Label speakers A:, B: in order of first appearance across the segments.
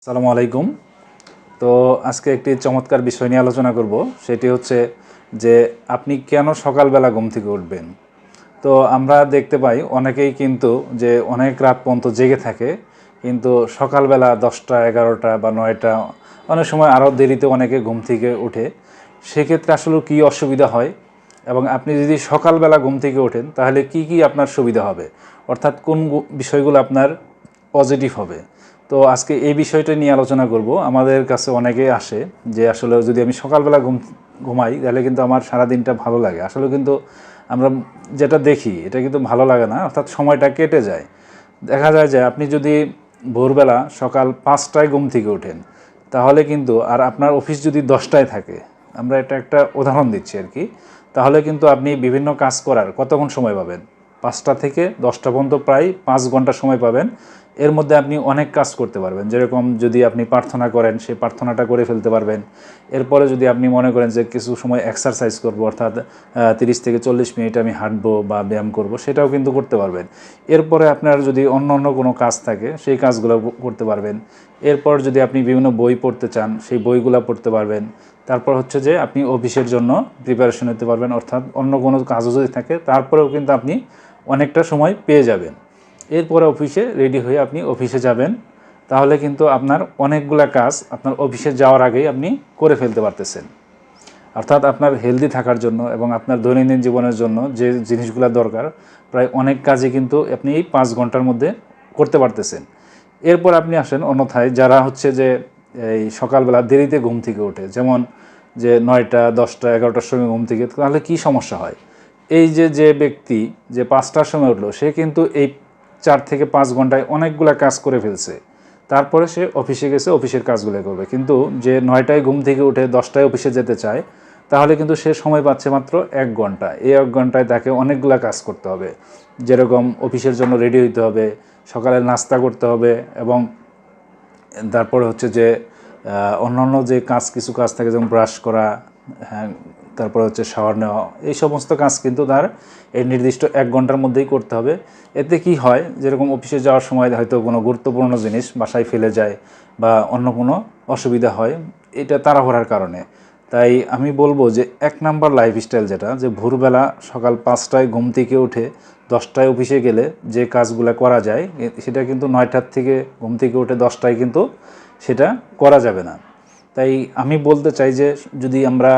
A: আসসালামু আলাইকুম। তো আজকে একটি চমৎকার বিষয় নিয়ে আলোচনা করব। সেটি হচ্ছে যে আপনি কেন সকালবেলা ঘুম থেকে উঠবেন। তো আমরা দেখতে পাই অনেকেই কিন্তু যে অনেক রাত পর্যন্ত জেগে থাকে, কিন্তু সকালবেলা 10টা 11টা বা 9টা, অনেক সময় আরও দেরিতে অনেকে ঘুম থেকে উঠে। সেক্ষেত্রে আসলে কী অসুবিধা হয়, এবং আপনি যদি সকালবেলা ঘুম থেকে ওঠেন তাহলে কি কি আপনার সুবিধা হবে, অর্থাৎ কোন বিষয়গুলো আপনার পজিটিভ হবে। তো আজকে এই বিষয়টা নিয়ে আলোচনা করব। আমাদের কাছে অনেকেই আসে যে আসলে যদি আমি সকালবেলা ঘুমাই তাহলে কিন্তু আমার সারাদিনটা ভালো লাগে। আসলে কিন্তু আমরা যেটা দেখি এটা কিন্তু ভালো লাগে না, অর্থাৎ সময়টা কেটে যায়। দেখা যায় যে আপনি যদি ভোরবেলা সকাল 5টায় ঘুম থেকে ওঠেন তাহলে কিন্তু, আর আপনার অফিস যদি 10টায় থাকে, আমরা এটা একটা উদাহরণ দিচ্ছি আর কি, তাহলে কিন্তু আপনি বিভিন্ন কাজ করার কতক্ষণ সময় পাবেন? 5টা থেকে 10টা পর্যন্ত প্রায় 5 ঘন্টা সময় পাবেন। এর মধ্যে আপনি অনেক কাজ করতে পারবেন। যেরকম যদি আপনি প্রার্থনা করেন, সেই প্রার্থনাটা করে ফেলতে পারবেন। এরপরে যদি আপনি মনে করেন যে কিছু সময় এক্সারসাইজ করব, অর্থাৎ 30 থেকে 40 মিনিট আমি হাঁটবো বা ব্যায়াম করব, সেটাও কিন্তু করতে পারবেন। এরপরে আপনার যদি অন্য অন্য কোনো কাজ থাকে সেই কাজগুলো করতে পারবেন। এরপর যদি আপনি বিভিন্ন বই পড়তে চান সেই বইগুলো পড়তে পারবেন। তারপর হচ্ছে যে আপনি অফিসের জন্য প্রিপারেশন নিতে পারবেন, অর্থাৎ অন্য কোনো কাজও যদি থাকে তারপরেও কিন্তু আপনি অনেকটা সময় পেয়ে যাবেন। এরপরে অফিসে রেডি হয়ে আপনি অফিসে যাবেন। তাহলে কিন্তু আপনার অনেকগুলা কাজ আপনার অফিসে যাওয়ার আগেই আপনি করে ফেলতে পারতেছেন। অর্থাৎ আপনার হেলদি থাকার জন্য এবং আপনার দৈনন্দিন জীবনের জন্য যে জিনিসগুলো দরকার, প্রায় অনেক কাজই কিন্তু আপনি এই 5 ঘন্টার মধ্যে করতে পারতেছেন। এরপর আপনি আসেন অন্যথায় যারা হচ্ছে যে এই সকালবেলা দেরিতে ঘুম থেকে ওঠে, যেমন যে 9টা 10টা 11টার সময় ঘুম থেকে, তাহলে কি সমস্যা হয়? এই যে যে ব্যক্তি যে 5টার সময় উঠলো, সে কিন্তু এই 4 থেকে 5 ঘন্টায় অনেকগুলা কাজ করে ফেলছে। তারপরে সে অফিসে গেছে, অফিসের কাজগুলো করবে। কিন্তু যে 9টায় ঘুম থেকে উঠে 10টায় অফিসে যেতে চায়, তাহলে কিন্তু সে সময় পাচ্ছে মাত্র 1 ঘন্টা। এই 1 ঘন্টায় তাকে অনেকগুলা কাজ করতে হবে। যেরকম অফিসের জন্য রেডি হইতে হবে, সকালে নাস্তা করতে হবে, এবং তারপরে হচ্ছে যে অন্যান্য যে কিছু কাজ থাকে, যেমন ব্রাশ করা, হ্যাঁ, তারপরে হচ্ছে শাওয়ার নেওয়া, এই সমস্ত কাজ কিন্তু তার এই নির্দিষ্ট 1 ঘন্টার মধ্যেই করতে হবে। এতে কি হয়, যেরকম অফিসে যাওয়ার সময় হয়তো কোনো গুরুত্বপূর্ণ জিনিস বাসায় ফেলে যায় বা অন্য কোনো অসুবিধা হয়, এটা তাড়াহুড়ার কারণে। তাই আমি বলবো যে 1 নাম্বার লাইফস্টাইল যেটা, যে ভোরবেলা সকাল 5টায় ঘুম থেকে উঠে 10টায় অফিসে গেলে যে কাজগুলো করা যায়, সেটা কিন্তু 9টার থেকে ঘুম থেকে উঠে 10টায় কিন্তু সেটা করা যাবে না। তাই আমি বলতে চাই যে যদি আমরা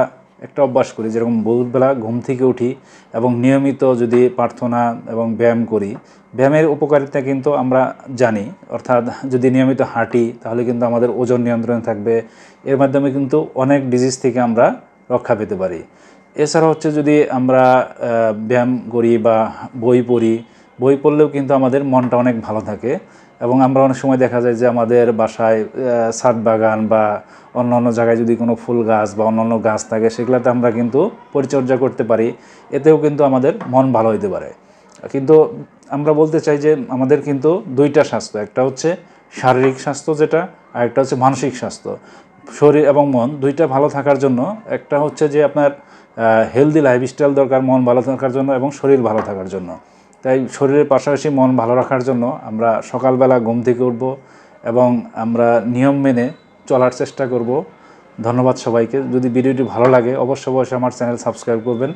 A: একটা অভ্যাস করি, যেরকম ভোরবেলা ঘুম থেকে উঠি এবং নিয়মিত যদি প্রার্থনা এবং ব্যায়াম করি, ব্যায়ামের উপকারিতা কিন্তু আমরা জানি। অর্থাৎ যদি নিয়মিত হাঁটি তাহলে কিন্তু আমাদের ওজন নিয়ন্ত্রণে থাকবে। এর মাধ্যমে কিন্তু অনেক ডিজিজ থেকে আমরা রক্ষা পেতে পারি। এছাড়া হচ্ছে যদি আমরা ব্যায়াম করি বা বই পড়ি, বই পড়লেও কিন্তু আমাদের মনটা অনেক ভালো থাকে। এবং আমরা অনেক সময় দেখা যায় যে আমাদের বাসায় ছাদ বাগান বা অন্য অন্য জায়গায় যদি কোনো ফুল গাছ বা অন্য অন্য গাছ থাকে, সেগুলোতে আমরা কিন্তু পরিচর্যা করতে পারি। এতেও কিন্তু আমাদের মন ভালো হইতে পারে। কিন্তু আমরা বলতে চাই যে আমাদের কিন্তু দুইটা স্বাস্থ্য, একটা হচ্ছে শারীরিক স্বাস্থ্য যেটা, আর একটা হচ্ছে মানসিক স্বাস্থ্য। শরীর এবং মন দুইটা ভালো থাকার জন্য একটা হচ্ছে যে আপনার হেলদি লাইফস্টাইল দরকার, মন ভালো থাকার জন্য এবং শরীর ভালো থাকার জন্য। তাই শরীরের পাশাপাশি মন ভালো রাখার জন্য আমরা সকালবেলা ঘুম থেকে উঠব এবং আমরা নিয়ম মেনে চলার চেষ্টা করব। ধন্যবাদ সবাইকে। যদি ভিডিওটি ভালো লাগে অবশ্যই আমার চ্যানেল সাবস্ক্রাইব করবেন।